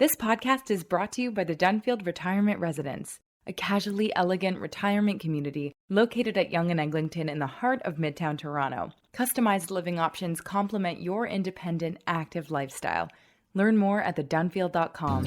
This podcast is brought to you by the Dunfield Retirement Residence, a casually elegant retirement community located at Yonge and Eglinton in the heart of Midtown Toronto. Customized living options complement your independent, active lifestyle. Learn more at thedunfield.com.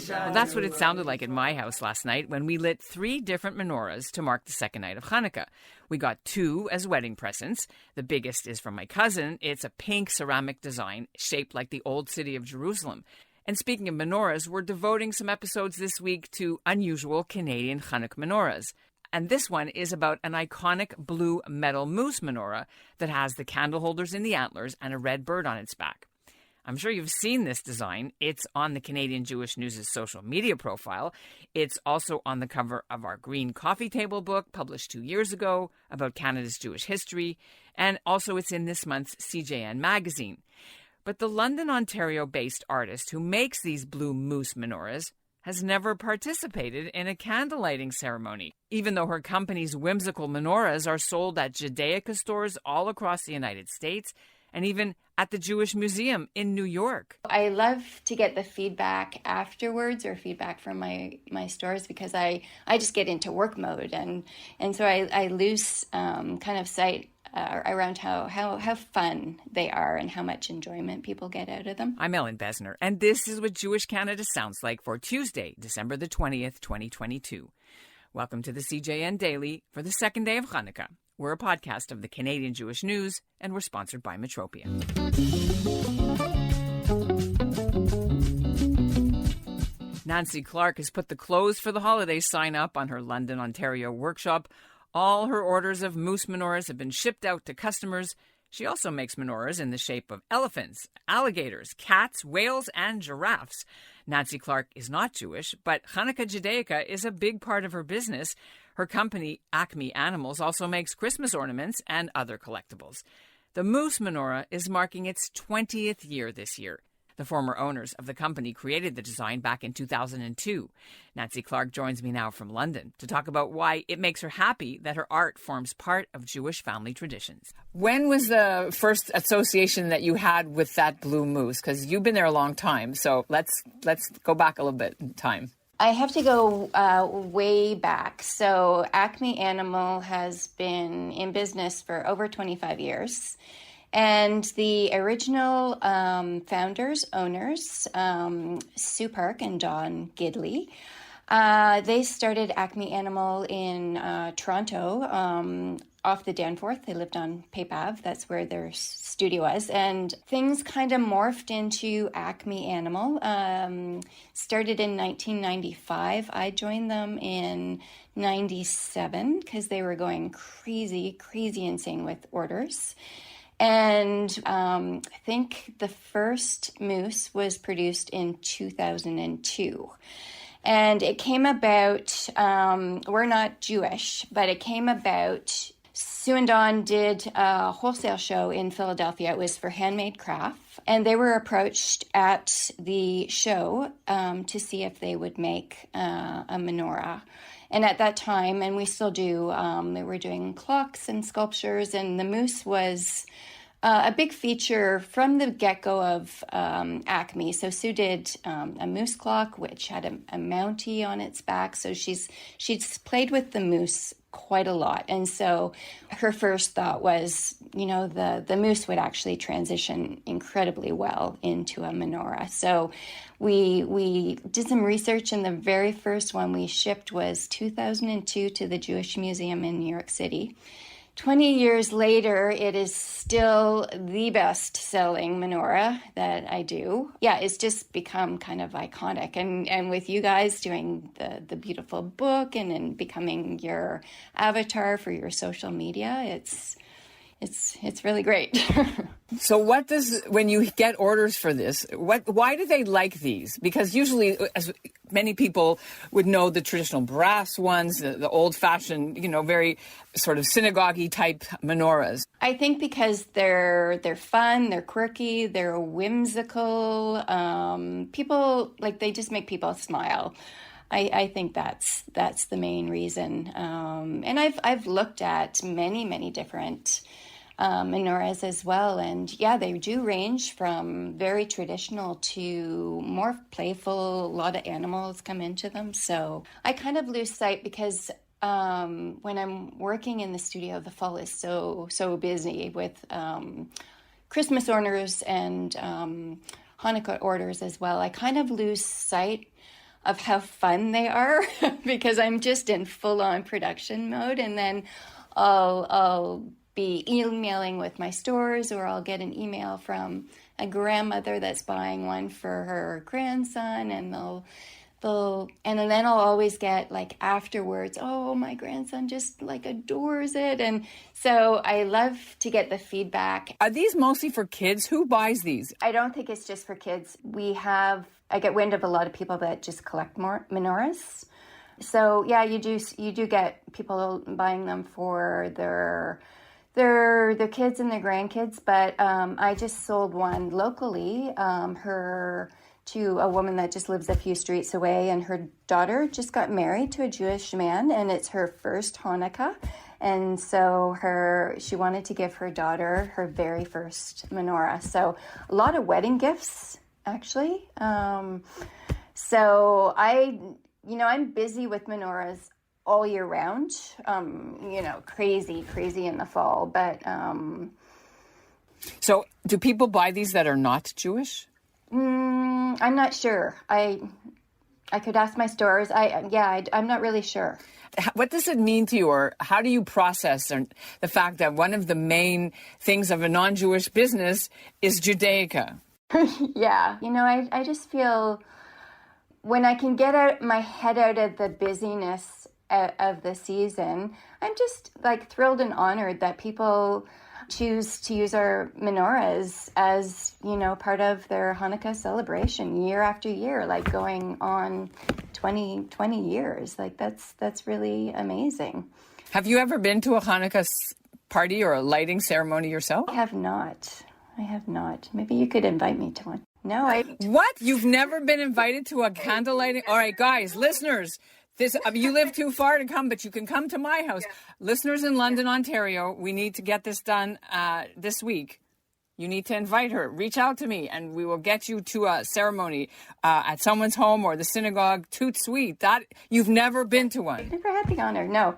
Well, that's what it sounded like at my house last night when we lit 3 different menorahs to mark the second night of Hanukkah. We got 2 as wedding presents. The biggest is from my cousin. It's a pink ceramic design shaped like the old city of Jerusalem. And speaking of menorahs, we're devoting some episodes this week to unusual Canadian Hanukkah menorahs. And this one is about an iconic blue metal moose menorah that has the candle holders in the antlers and a red bird on its back. I'm sure you've seen this design. It's on the Canadian Jewish News' social media profile. It's also on the cover of our Green Coffee Table book, published 2 years ago, about Canada's Jewish history. And also it's in this month's CJN magazine. But the London, Ontario-based artist who makes these blue moose menorahs has never participated in a candle lighting ceremony, even though her company's whimsical menorahs are sold at Judaica stores all across the United States and even at the Jewish Museum in New York. I love to get the feedback afterwards, or feedback from my stores, because I just get into work mode, and so I lose kind of sight around how fun they are and how much enjoyment people get out of them. I'm Ellen Besner, and this is what Jewish Canada sounds like for Tuesday, December the 20th, 2022. Welcome to the CJN Daily for the second day of Hanukkah. We're a podcast of the Canadian Jewish News, and we're sponsored by Metropia. Nancy Clarke has put the Clothes for the Holidays sign up on her London, Ontario workshop. All her orders of moose menorahs have been shipped out to customers. She also makes menorahs in the shape of elephants, alligators, cats, whales, and giraffes. Nancy Clarke is not Jewish, but Hanukkah Judaica is a big part of her business. Her company, Acme Animals, also makes Christmas ornaments and other collectibles. The moose menorah is marking its 20th year this year. The former owners of the company created the design back in 2002. Nancy Clarke joins me now from London to talk about why it makes her happy that her art forms part of Jewish family traditions. When was the first association that you had with that blue moose? Because you've been there a long time, so let's go back a little bit in time. I have to go way back. So Acme Animal has been in business for over 25 years. And the original founders, owners, Sue Park and Don Gidley, they started Acme Animal in Toronto, off the Danforth. They lived on Pape Ave. That's where their studio was. And things kind of morphed into Acme Animal. Started in 1995. I joined them in 97 because they were going crazy insane with orders. And I think the first moose was produced in 2002. And it came about, we're not Jewish, but it came about, Sue and Don did a wholesale show in Philadelphia. It was for handmade craft. And they were approached at the show to see if they would make a menorah. And at that time, and we still do, they were doing clocks and sculptures, and the moose was a big feature from the get-go of Acme. So Sue did a moose clock, which had a Mountie on its back. So she's played with the moose quite a lot. And so her first thought was, the moose would actually transition incredibly well into a menorah. So we did some research, and the very first one we shipped was 2002 to the Jewish Museum in New York City. 20 years later, it is still the best-selling menorah that I do. Yeah, it's just become kind of iconic. And with you guys doing the beautiful book and becoming your avatar for your social media, it's really great. So when you get orders for this, why do they like these? Because usually, as many people would know, the traditional brass ones, the old-fashioned, very sort of synagogue-y type menorahs. I think because they're fun, they're quirky, they're whimsical. People, they just make people smile. I think that's the main reason. And I've looked at many different menorahs as well, and they do range from very traditional to more playful. A lot of animals come into them, so I kind of lose sight because when I'm working in the studio, the fall is so busy with Christmas orders and Hanukkah orders as well. I kind of lose sight of how fun they are because I'm just in full-on production mode, and then I'll be emailing with my stores, or I'll get an email from a grandmother that's buying one for her grandson, and and then I'll always get afterwards, oh, my grandson just adores it. And so I love to get the feedback. Are these mostly for kids? Who buys these? I don't think it's just for kids. I get wind of a lot of people that just collect more menorahs. So you do get people buying them for their kids and their grandkids, but I just sold one locally, to a woman that just lives a few streets away, and her daughter just got married to a Jewish man, and it's her first Hanukkah, and so she wanted to give her daughter her very first menorah. So a lot of wedding gifts, actually. So I'm busy with menorahs all year round, crazy in the fall. But so do people buy these that are not Jewish? I'm not sure. I could ask my stores. I'm not really sure. What does it mean to you, or how do you process the fact that one of the main things of a non-Jewish business is Judaica? Yeah. I just feel when I can get my head out of the busyness of the season, I'm just thrilled and honored that people choose to use our menorahs as, part of their Hanukkah celebration year after year, going on 20 years. That's really amazing. Have you ever been to a Hanukkah party or a lighting ceremony yourself? I have not. Maybe you could invite me to one. No, What? You've never been invited to a candle lighting? All right, guys, listeners, you live too far to come, but you can come to my house. Listeners in London, Ontario, we need to get this done this week. You need to invite her. Reach out to me, and we will get you to a ceremony at someone's home or the synagogue. Toot sweet. That you've never been to one. Never had the honor. No.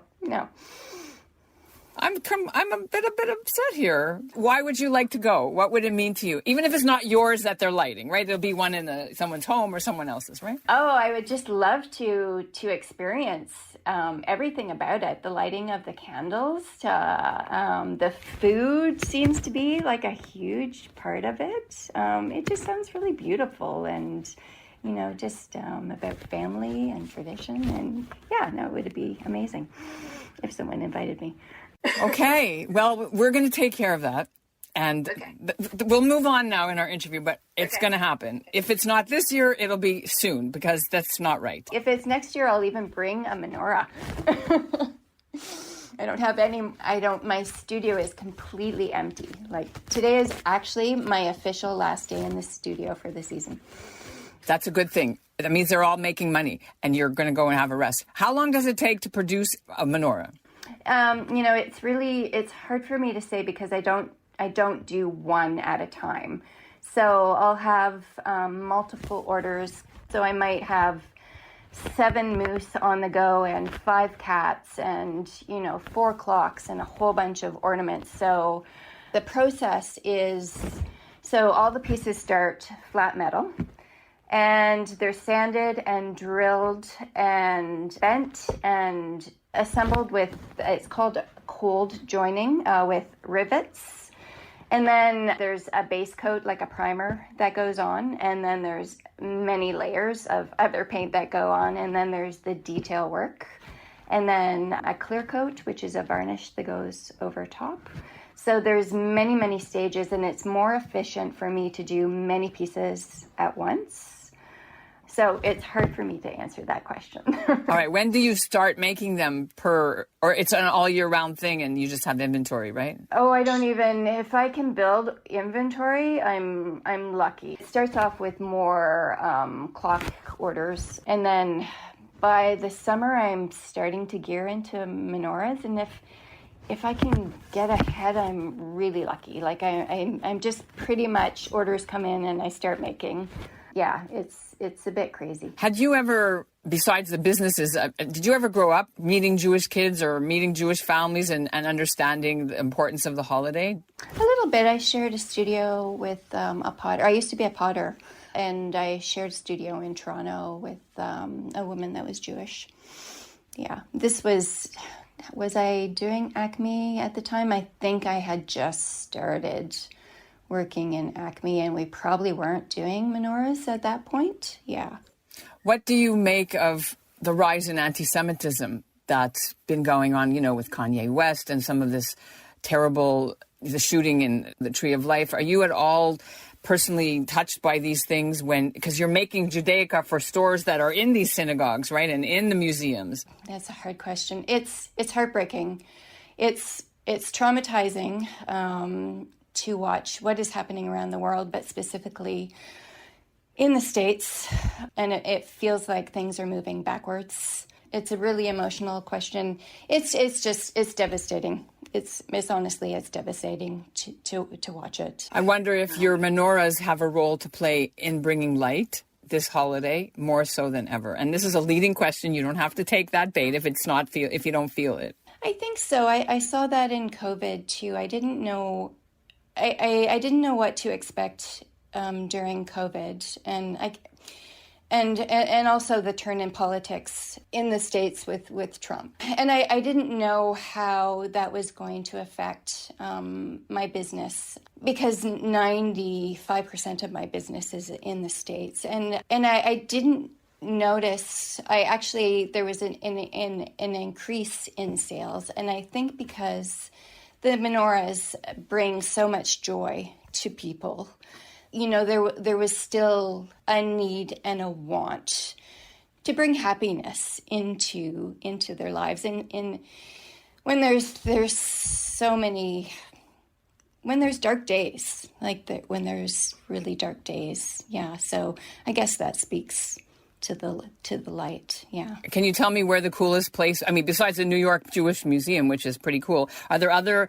I'm a bit upset here. Why would you like to go? What would it mean to you? Even if it's not yours that they're lighting, right? There'll be one in someone's home or someone else's, right? Oh, I would just love to experience everything about it. The lighting of the candles, the food seems to be a huge part of it. It just sounds really beautiful, and just about family and tradition. And it would be amazing if someone invited me. Okay, well, we're going to take care of that, and we'll move on now in our interview, but it's going to happen. If it's not this year, it'll be soon, because that's not right. If it's next year, I'll even bring a menorah. I don't have any, my studio is completely empty. Today is actually my official last day in the studio for the season. That's a good thing. That means they're all making money, and you're going to go and have a rest. How long does it take to produce a menorah? It's hard for me to say because I don't do one at a time. So I'll have multiple orders. So I might have 7 moose on the go and 5 cats and, 4 clocks and a whole bunch of ornaments. So the process is, all the pieces start flat metal. And they're sanded and drilled and bent and assembled with, it's called cold joining with rivets. And then there's a base coat, like a primer, that goes on. And then there's many layers of other paint that go on. And then there's the detail work. And then a clear coat, which is a varnish that goes over top. So there's many, many stages, and it's more efficient for me to do many pieces at once. So it's hard for me to answer that question. All right. When do you start making them or it's an all year round thing and you just have inventory, right? Oh, I don't even, if I can build inventory, I'm lucky. It starts off with more clock orders. And then by the summer, I'm starting to gear into menorahs. And if I can get ahead, I'm really lucky. Like I'm just pretty much orders come in and I start making. Yeah, it's a bit crazy. Had you ever, besides the businesses, did you ever grow up meeting Jewish kids or meeting Jewish families and understanding the importance of the holiday? A little bit. I shared a studio with a potter. I used to be a potter, and I shared a studio in Toronto with a woman that was Jewish. Yeah, this was I doing Acme at the time? I think I had just started working in Acme, and we probably weren't doing menorahs at that point. Yeah. What do you make of the rise in anti-Semitism that's been going on, with Kanye West and some of this the shooting in the Tree of Life? Are you at all personally touched by these things because you're making Judaica for stores that are in these synagogues, right? And in the museums? That's a hard question. It's heartbreaking. It's traumatizing, to watch what is happening around the world, but specifically in the States. And it feels like things are moving backwards. It's a really emotional question. It's devastating. It's honestly devastating to watch it. I wonder if your menorahs have a role to play in bringing light this holiday more so than ever. And this is a leading question. You don't have to take that bait if you don't feel it. I think so. I saw that in COVID too. I didn't know. I didn't know what to expect during COVID, and also the turn in politics in the States with Trump. And I didn't know how that was going to affect my business, because 95% of my business is in the States, and I didn't notice. There was an increase in sales, and I think because the menorahs bring so much joy to people. There was still a need and a want to bring happiness into their lives. And when there's dark days, when there's really dark days, yeah. So I guess that speaks to the light, yeah. Can you tell me where the coolest place, besides the New York Jewish Museum, which is pretty cool, are there other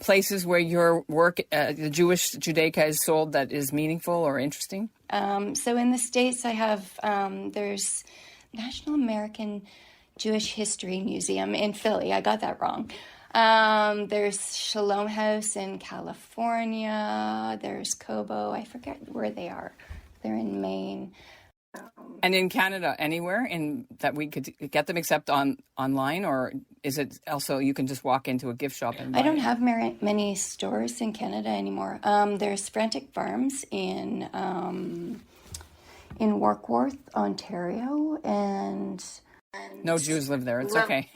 places where your work, the Jewish Judaica, is sold that is meaningful or interesting? So in the States, I have, there's National American Jewish History Museum in Philly. I got that wrong. There's Shalom House in California. There's Kobo. I forget where they are. They're in Maine. And in Canada, anywhere that we could get them except online, or is it also you can just walk into a gift shop and buy I don't have many stores in Canada anymore. There's Frantic Farms in Warkworth, Ontario, and no Jews live there. It's okay.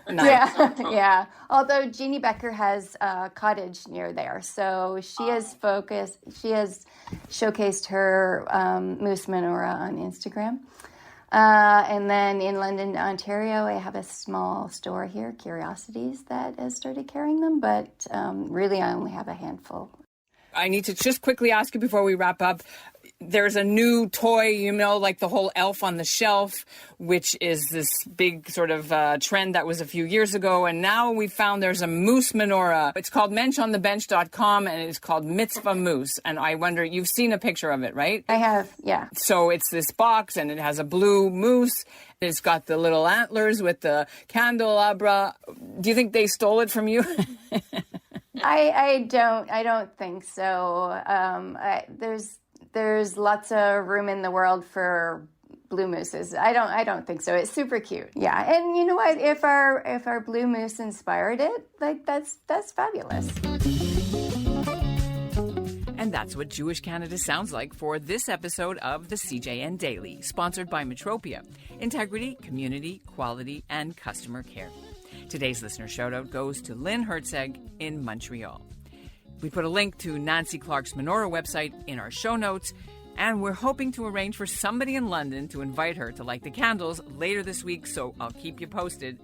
Yeah. Although Jeannie Becker has a cottage near there, so she has showcased her moose menorah on Instagram. And then in London, Ontario, I have a small store here, Curiosities, that has started carrying them, but really I only have a handful. I need to just quickly ask you before we wrap up. There's a new toy, like the whole elf on the shelf, which is this big sort of trend that was a few years ago. And now we found there's a moose menorah. It's called menschonthebench.com, and it's called Mitzvah Moose. And I wonder, you've seen a picture of it, right? I have, yeah. So it's this box, and it has a blue moose. It's got the little antlers with the candelabra. Do you think they stole it from you? I don't think so. There's lots of room in the world for blue mooses. I don't think so. It's super cute. Yeah. And you know what? If our blue moose inspired it, that's fabulous. And that's what Jewish Canada sounds like for this episode of the CJN Daily, sponsored by Metropia. Integrity, community, quality, and customer care. Today's listener shoutout goes to Lynn Hertzeg in Montreal. We put a link to Nancy Clarke's menorah website in our show notes, and we're hoping to arrange for somebody in London to invite her to light the candles later this week, so I'll keep you posted.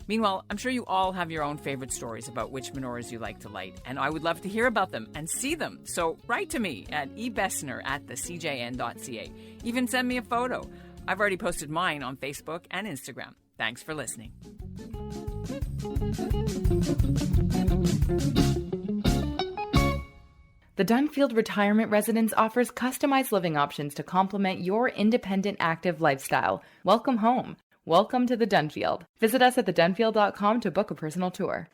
Meanwhile, I'm sure you all have your own favorite stories about which menorahs you like to light, and I would love to hear about them and see them. So write to me at ebessner@thecjn.ca. Even send me a photo. I've already posted mine on Facebook and Instagram. Thanks for listening. The Dunfield Retirement Residence offers customized living options to complement your independent, active lifestyle. Welcome home. Welcome to the Dunfield. Visit us at thedunfield.com to book a personal tour.